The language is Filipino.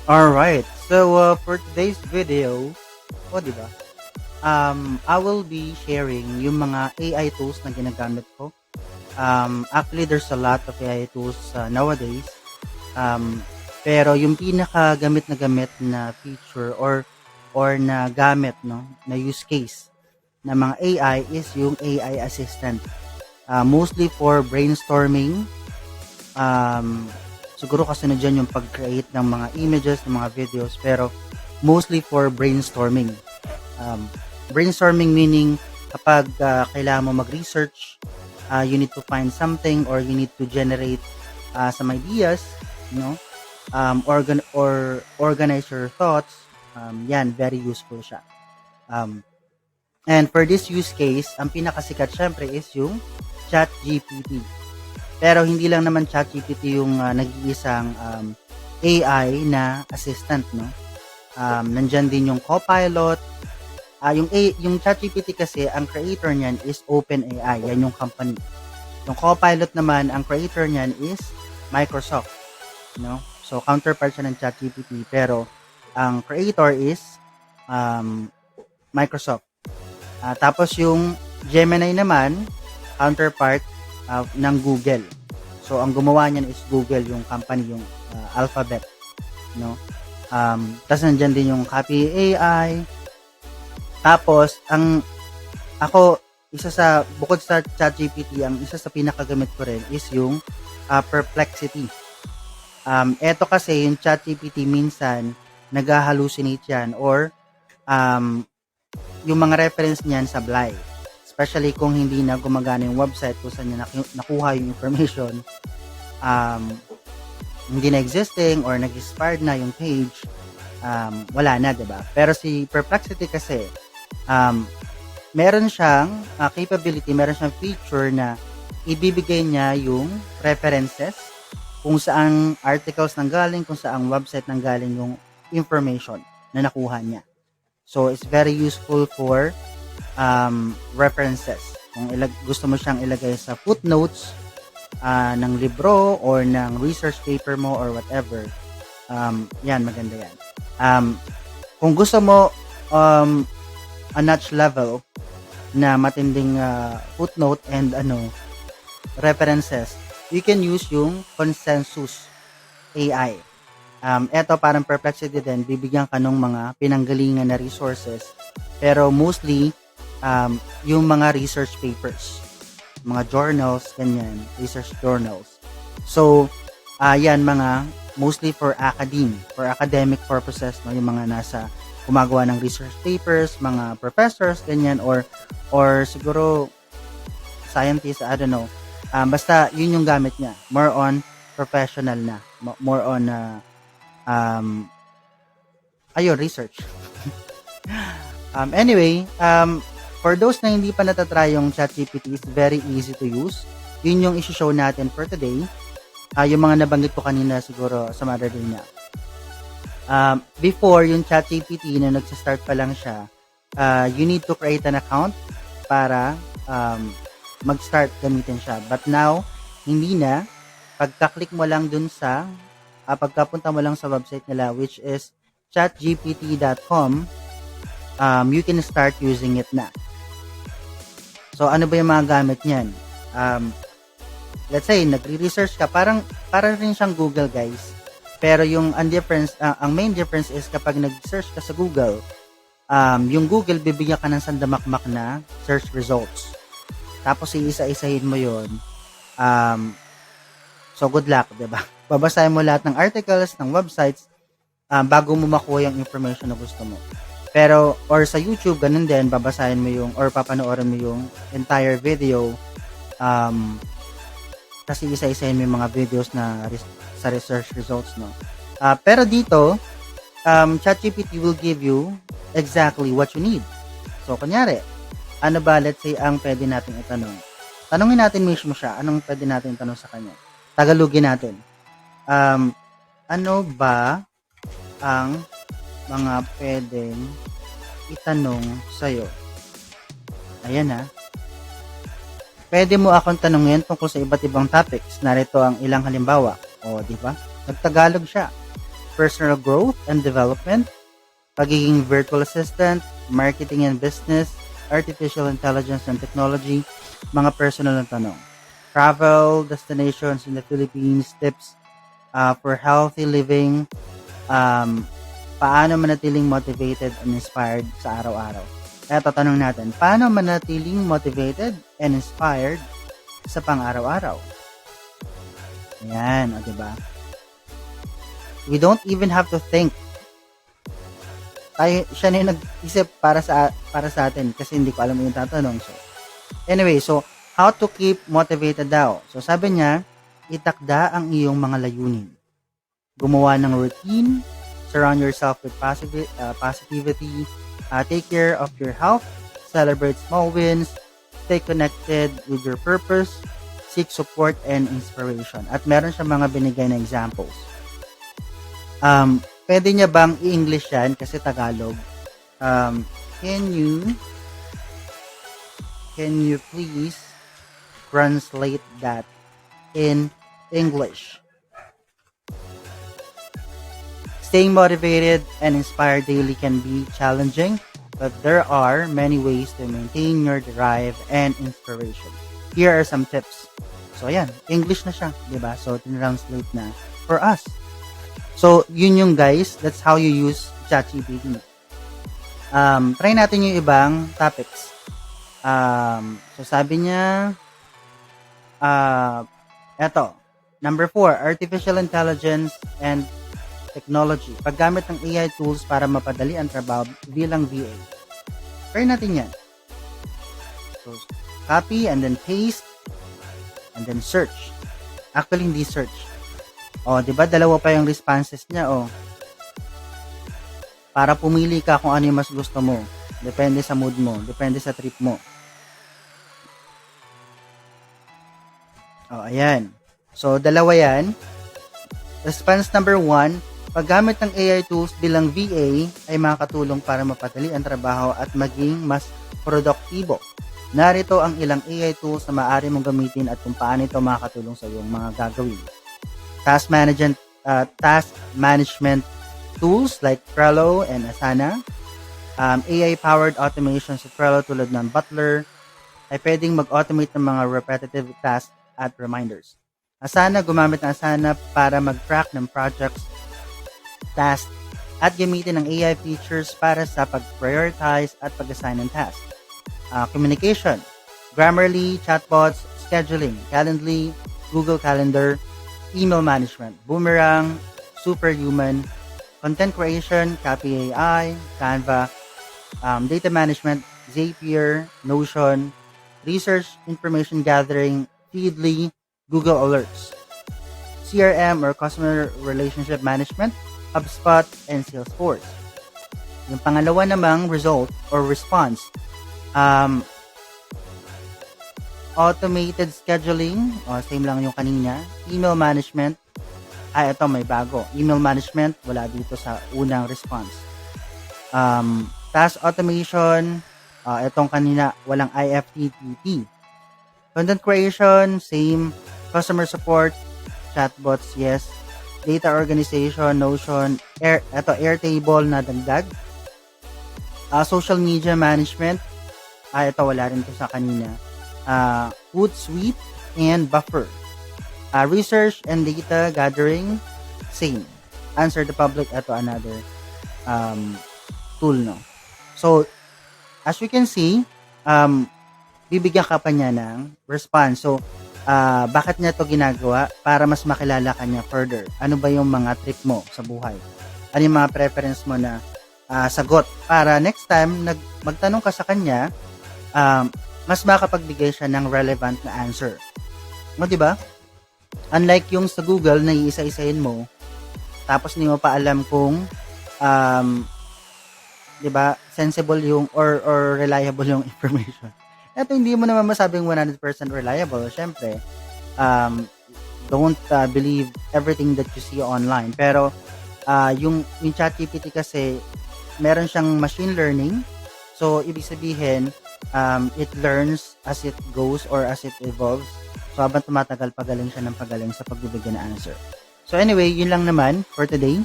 Alright, so for today's video, di ba? I will be sharing yung mga AI tools na ginagamit ko. Actually, there's a lot of AI tools nowadays. Pero yung pinaka gamit na feature or na gamit, no, na use case na mga AI is yung AI assistant. Mostly for brainstorming. Siguro kasi na dyan yung pag-create ng mga images, ng mga videos, pero mostly for brainstorming. Um, Brainstorming meaning kapag kailangan mo mag-research, you need to find something or you need to generate some ideas, you know, organize your thoughts. Yan, very useful siya. And for this use case, ang pinakasikat syempre is yung ChatGPT. Pero hindi lang naman ChatGPT yung nag-iisang AI na assistant, no? Nandyan din yung Copilot. Yung ChatGPT kasi, ang creator niyan is OpenAI. Yan yung company. Yung Copilot naman, ang creator niyan is Microsoft, no? So, counterpart siya ng ChatGPT. Pero, ang creator is Microsoft. Tapos, yung Gemini naman, counterpart ng Google. So, ang gumawa niyan is Google, yung company, yung Alphabet, no? Tapos nandiyan din yung Copy AI. Tapos, bukod sa ChatGPT, ang isa sa pinakagamit ko rin is yung Perplexity. Eto kasi, yung ChatGPT minsan, nag-hallucinate yan or yung mga reference niyan sablay. Especially kung hindi na gumagana yung website kung saan niya nakuha yung information, hindi na existing or nag-expired na yung page, wala na, diba? Pero si Perplexity kasi, meron siyang capability, meron siyang feature na ibibigay niya yung references kung saan articles nanggaling, kung saan website nanggaling yung information na nakuha niya. So, it's very useful for references. Kung gusto mo siyang ilagay sa footnotes ng libro or ng research paper mo or whatever, yan, maganda yan. Kung gusto mo a notch level na matinding footnote and references, you can use yung Consensus AI. Eto parang Perplexity din, bibigyan ka ng mga pinanggalingan na resources, pero mostly yung mga research papers, mga journals, ganyan, research journals. So, yan mga mostly for academic purposes, no, yung mga nasa gumagawa ng research papers, mga professors, ganyan, or siguro scientists, I don't know. Basta yun yung gamit niya. More on professional na. More on research. Anyway, for those na hindi pa natatry yung ChatGPT, is very easy to use. Yun yung isi-show natin for today. Yung mga nabanggit ko kanina siguro sa mother day na. Before, yung ChatGPT na nagsa-start pa lang siya, you need to create an account para mag-start gamitin siya. But now, hindi na. Pagka-click mo lang dun sa, pagkapunta mo lang sa website nila, which is chatgpt.com, you can start using it na. So, ano ba yung mga gamit niyan? Let's say, nagre-research ka, para rin siyang Google, guys. Pero yung ang main difference is kapag nag-search ka sa Google, yung Google, bibigyan ka ng sandamakmak na search results. Tapos, iisa-isahin mo yun. So, good luck, diba? Babasahin mo lahat ng articles, ng websites, bago mo makuha yung information na gusto mo. Pero, or sa YouTube, ganun din, babasahin mo yung, or papanoorin mo yung entire video, kasi isa-isahin mo yung mga videos na sa research results, no? Pero dito, ChatGPT will give you exactly what you need. So, kunyari, ano ba, let's say, ang pwede natin itanong? Tanungin natin mismo siya, anong pwede natin itanong sa kanya? Tagalogin natin. Ano ba ang mga pwedeng itanong sa'yo? Ayan ha. Pwede mo akong tanungin tungkol sa iba't ibang topics. Narito ang ilang halimbawa. O, di ba? Nagtagalog siya. personal growth and development, pagiging virtual assistant, marketing and business, artificial intelligence and technology, mga personal na tanong. Travel, destinations in the Philippines, tips for healthy living, um, paano manatiling motivated and inspired sa araw-araw. Kaya tatanong natin, paano manatiling motivated and inspired sa pang-araw-araw? Ayan, o diba? We don't even have to think. Siya na yung nag-isip para sa atin kasi hindi ko alam yung tatanong. So, anyway, so, how to keep motivated daw? So, sabi niya, itakda ang iyong mga layunin. Gumawa ng routine, surround yourself with positivity, take care of your health, celebrate small wins, stay connected with your purpose, seek support and inspiration. At meron siya mga binigay na examples. Pwede niya bang i-English yan kasi Tagalog? Can you please translate that in English? Staying motivated and inspired daily can be challenging, but there are many ways to maintain your drive and inspiration. Here are some tips. So, ayan, English na siya, diba? So, translate na for us. So, yun yung guys, that's how you use ChatGPT. Try natin yung ibang topics. So, sabi niya, eto, number 4, artificial intelligence and technology. Paggamit ng AI tools para mapadali ang trabaho bilang VA. Try natin yan. So, copy and then paste and then search. Actually, hindi search. O, di ba? Dalawa pa yung responses niya, o. Para pumili ka kung ano yung mas gusto mo. Depende sa mood mo. Depende sa trip mo. O, ayan. So, dalawa yan. Response number 1, paggamit ng AI tools bilang VA ay makakatulong para mapadali ang trabaho at maging mas produktibo. Narito ang ilang AI tools na maaari mong gamitin at kung paano ito makakatulong sa iyong mga gagawin. Task management tools like Trello and Asana. AI-powered automation sa Trello tulad ng Butler ay pwedeng mag-automate ng mga repetitive tasks at reminders. Asana, gumamit ng Asana para mag-track ng projects, tasks, at gamitin ng AI features para sa pag-prioritize at pag-assign ng tasks. Communication, Grammarly, chatbots, scheduling, Calendly, Google Calendar, email management, Boomerang, Superhuman, content creation, Copy AI, Canva, data management, Zapier, Notion, research, information gathering, Feedly, Google Alerts, CRM or customer relationship management, HubSpot, and Salesforce. Yung pangalawa namang result or response, automated scheduling, same lang yung kanina. Email management, ito may bago. Email management, wala dito sa unang response. Task automation, itong kanina, walang IFTTT. Content creation, same. Customer support, chatbots, yes. Data organization, Notion, Airtable na dagdag. Social media management, ito wala rin to sa kanina. Hootsuite and Buffer. Research and data gathering, same. Answer the public, ito another tool, no? So, as we can see, bibigyan ka pa niya ng response. So, bakit niya to ginagawa? Para mas makilala ka niya further. Ano ba yung mga trip mo sa buhay? Ano yung mga preference mo na sagot? Para next time, magtanong ka sa kanya, mas makapagbigay siya ng relevant na answer. No, di ba? Unlike yung sa Google na iisa-isahin mo, tapos hindi mo pa alam kung di ba, sensible yung or reliable yung information. Ito hindi mo naman masabing 100% reliable. Syempre, don't believe everything that you see online. Pero yung ChatGPT kasi meron siyang machine learning. So ibig sabihin, it learns as it goes or as it evolves. So habang tumatagal, pagaling siya ng pagaling sa pagbibigay ng answer. So anyway, yun lang naman for today.